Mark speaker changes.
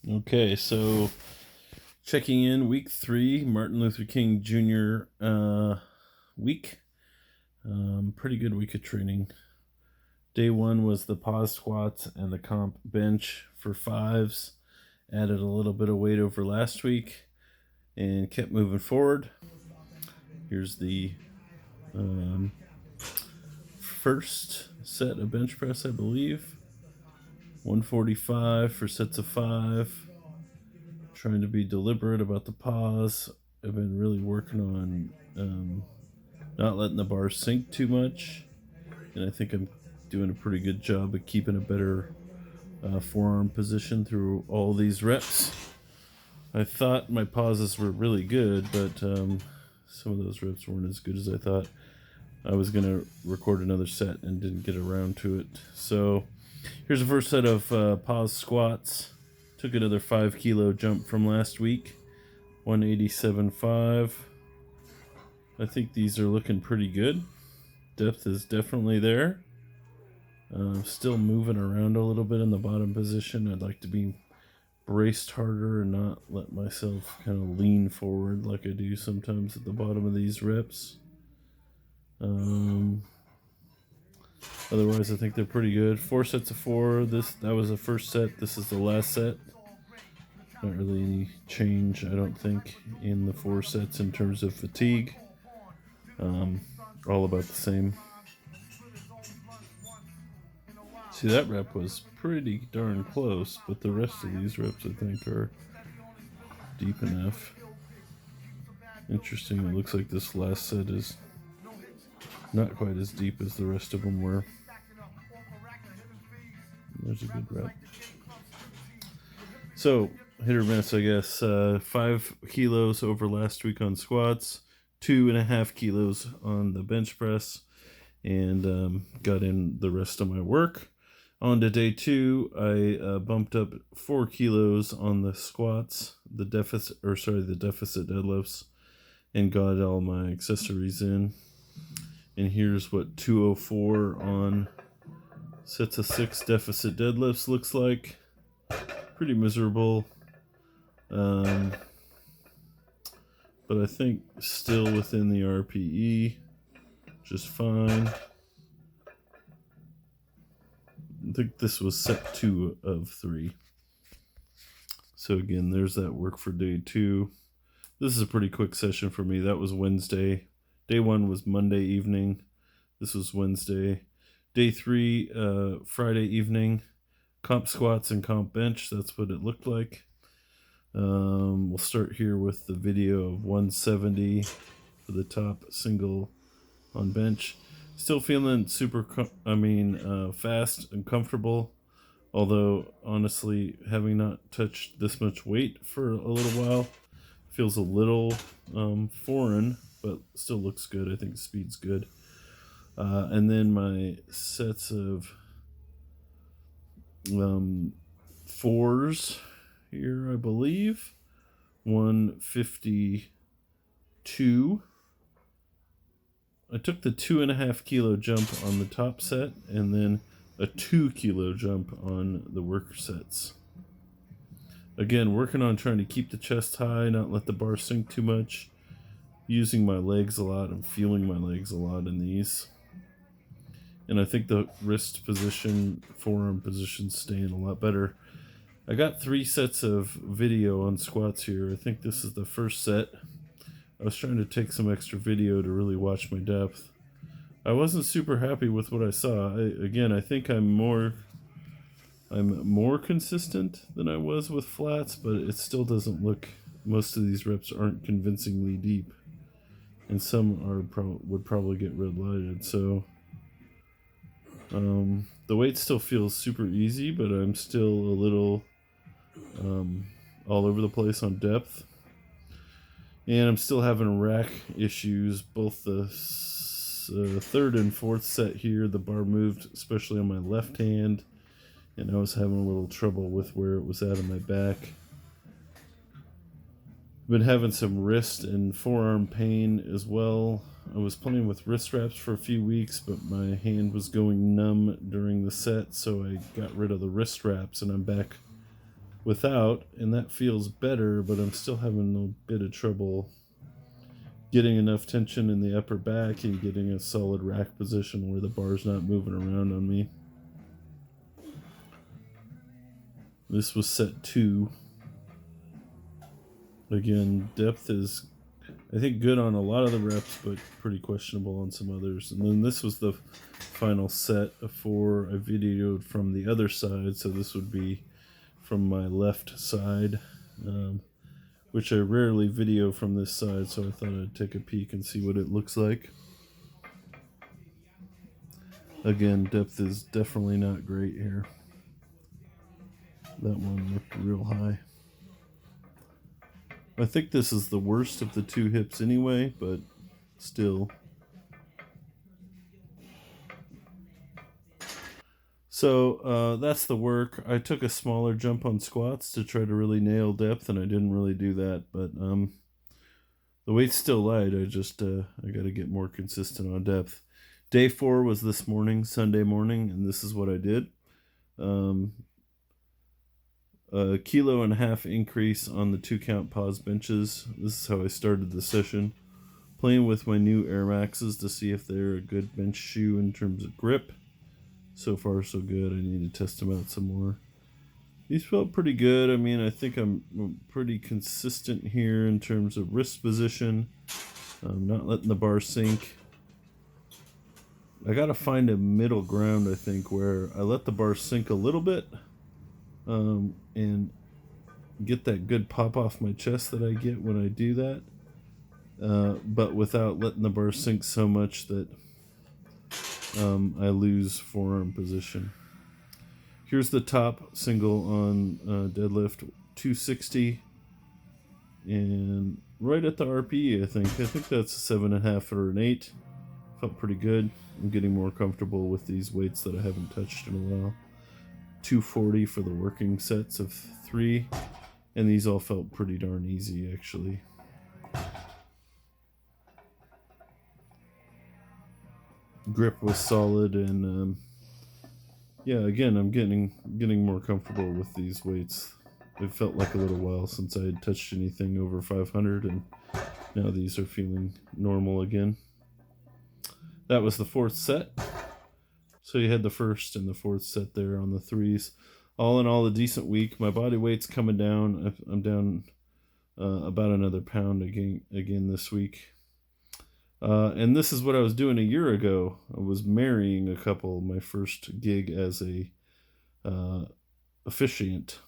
Speaker 1: Okay, so checking in week 3, Martin Luther King Jr. Week. Pretty good week of training. Day 1 was the pause squats and the comp bench for 5s. Added a little bit of weight over last week and kept moving forward. Here's the first set of bench press, I believe. 145 for sets of 5. Trying to be deliberate about the pause. I've been really working on not letting the bar sink too much, and I think I'm doing a pretty good job of keeping a better forearm position through all these reps. I thought my pauses were really good, but some of those reps weren't as good as I thought. I was going to record another set and didn't get around to it. So here's the first set of pause squats. Took another 5 kilo jump from last week, 187.5. I think these are looking pretty good. Depth is definitely there. Still moving around a little bit in the bottom position. I'd like to be braced harder and not let myself kind of lean forward like I do sometimes at the bottom of these reps. Otherwise, I think they're pretty good. 4 sets of 4. That was the first set. This is the last set. Not really any change, I don't think, in the 4 sets in terms of fatigue. All about the same. See, that rep was pretty darn close, but the rest of these reps, I think, are deep enough. Interesting, it looks like this last set is not quite as deep as the rest of them were. There's a good rep. So, hit or miss, I guess. 5 kilos over last week on squats, 2.5 kilos on the bench press, and got in the rest of my work. On to day 2, I bumped up 4 kilos on the squats, the deficit deadlifts, and got all my accessories in. And here's what 204 on sets of 6 deficit deadlifts looks like. Pretty miserable, but I think still within the RPE, just fine. I think this was set 2 of 3. So again, there's that work for day 2. This is a pretty quick session for me. That was Wednesday. Day 1 was Monday evening. This was Wednesday. Day 3, Friday evening. Comp squats and comp bench. That's what it looked like. We'll start here with the video of 170 for the top single on bench. Still feeling super, fast and comfortable. Although, honestly, having not touched this much weight for a little while, feels a little foreign, but still looks good. I think speed's good. And then my sets of 4s here, I believe. 152. I took the 2.5 kilo jump on the top set and then a 2 kilo jump on the worker sets. Again, working on trying to keep the chest high, not let the bar sink too much. Using my legs a lot and feeling my legs a lot in these. And I think the wrist position, forearm position staying a lot better. I got 3 sets of video on squats here. I think this is the first set. I was trying to take some extra video to really watch my depth. I wasn't super happy with what I saw. I think I'm more consistent than I was with flats, but it still doesn't look. Most of these reps aren't convincingly deep, and some would probably get red lighted. So the weight still feels super easy, but I'm still a little all over the place on depth. And I'm still having rack issues. Both the 3rd and 4th set here, the bar moved, especially on my left hand. And I was having a little trouble with where it was at on my back. Been having some wrist and forearm pain as well. I was playing with wrist wraps for a few weeks, but my hand was going numb during the set, so I got rid of the wrist wraps, and I'm back without, and that feels better, but I'm still having a bit of trouble getting enough tension in the upper back and getting a solid rack position where the bar's not moving around on me. This was set 2. Again, depth is, I think, good on a lot of the reps, but pretty questionable on some others. And then this was the final set of 4 I videoed from the other side, so this would be from my left side, which I rarely video from this side, so I thought I'd take a peek and see what it looks like. Again, depth is definitely not great here. That one looked real high. I think this is the worst of the 2 hips anyway, but still. So that's the work. I took a smaller jump on squats to try to really nail depth, and I didn't really do that. But the weight's still light. I just I got to get more consistent on depth. Day 4 was this morning, Sunday morning, and this is what I did. A 1.5 kilo increase on the 2-count pause benches. This is how I started the session. Playing with my new Air Maxes to see if they're a good bench shoe in terms of grip. So far, so good. I need to test them out some more. These felt pretty good. I mean, I think I'm pretty consistent here in terms of wrist position. I'm not letting the bar sink. I got to find a middle ground, I think, where I let the bar sink a little bit and get that good pop off my chest that I get when I do that, but without letting the bar sink so much that I lose forearm position. Here's the top single on deadlift, 260, and right at the RPE, I think that's a 7.5 or an 8. Felt pretty good. I'm getting more comfortable with these weights that I haven't touched in a while. 240 for the working sets of 3, and these all felt pretty darn easy actually. Grip was solid, and yeah, again, I'm getting more comfortable with these weights. It felt like a little while since I had touched anything over 500, and now these are feeling normal again. That was the 4th set. So you had the 1st and the 4th set there on the 3s. All in all, a decent week. My body weight's coming down. I'm down about another pound again this week. And this is what I was doing a year ago. I was marrying a couple, my first gig as a officiant.